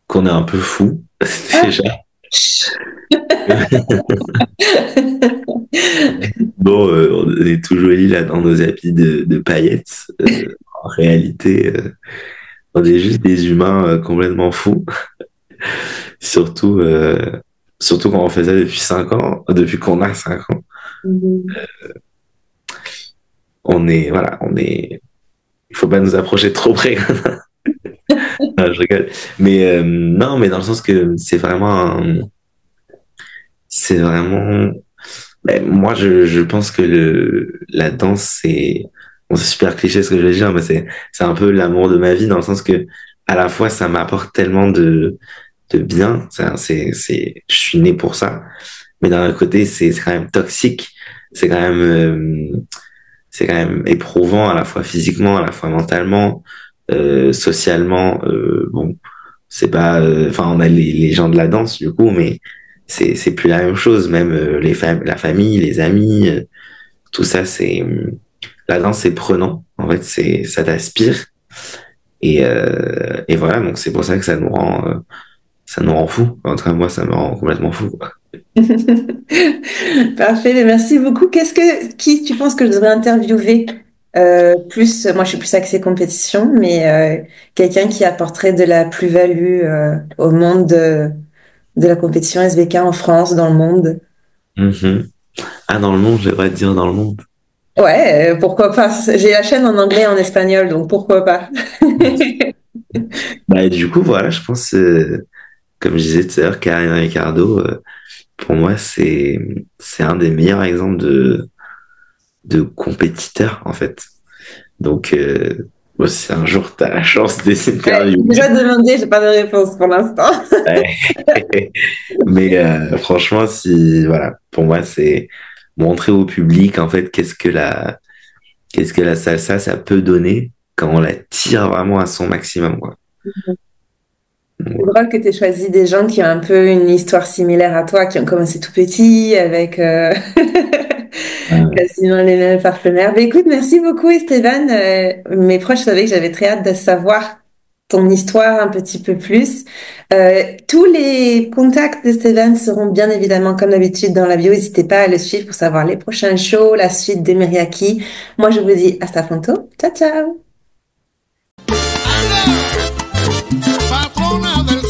qu'on est un peu fou déjà. Bon, on est tout joli là dans nos habits de paillettes. En réalité, on est juste des humains complètement fous. Surtout, surtout quand on fait ça depuis 5 ans, depuis qu'on a 5 ans. Mhm. Voilà, il faut pas nous approcher trop près. Non, je rigole. Mais non, mais dans le sens que c'est vraiment, ben, moi je pense que la danse c'est, bon, c'est super cliché ce que je vais dire, mais c'est un peu l'amour de ma vie dans le sens que à la fois ça m'apporte tellement de bien, je suis né pour ça, mais d'un autre côté c'est quand même toxique, c'est quand même c'est quand même éprouvant à la fois physiquement, à la fois mentalement, socialement. Bon, c'est pas, enfin, on a les gens de la danse du coup, mais c'est plus la même chose. Même la famille, les amis, tout ça, la danse, c'est prenant. En fait, ça t'aspire et voilà. Donc c'est pour ça que ça nous rend fou. En tout cas, moi, ça me rend complètement fou, quoi. Parfait, mais merci beaucoup. Qui tu penses que je devrais interviewer? Plus, moi je suis plus axée compétition, mais quelqu'un qui apporterait de la plus-value au monde de la compétition SBK en France, dans le monde. Mhm. Ah, dans le monde, je devrais te dire dans le monde. Ouais, pourquoi pas? J'ai la chaîne en anglais et en espagnol, donc pourquoi pas? Bah, du coup, voilà, je pense, comme je disais tout à l'heure, Karine Ricardo, pour moi, c'est un des meilleurs exemples de compétiteur, en fait. Donc, bon, si un jour tu as la chance de Ouais, s'interviewer, j'ai déjà demandé, j'ai pas de réponse pour l'instant. ouais. Mais franchement, si, voilà, pour moi, c'est montrer au public, en fait, qu'est-ce que la salsa, ça peut donner quand on la tire vraiment à son maximum, quoi. C'est drôle que tu aies choisi des gens qui ont un peu une histoire similaire à toi, qui ont commencé tout petit avec quasiment les mêmes partenaires. Ben, écoute, merci beaucoup, Esteban. Mes proches savaient que j'avais très hâte de savoir ton histoire un petit peu plus. Tous les contacts d'Esteban seront bien évidemment, comme d'habitude, dans la bio. N'hésitez pas à le suivre pour savoir les prochains shows, la suite des Miriaki. Moi, je vous dis hasta pronto. Ciao, ciao. Patrona del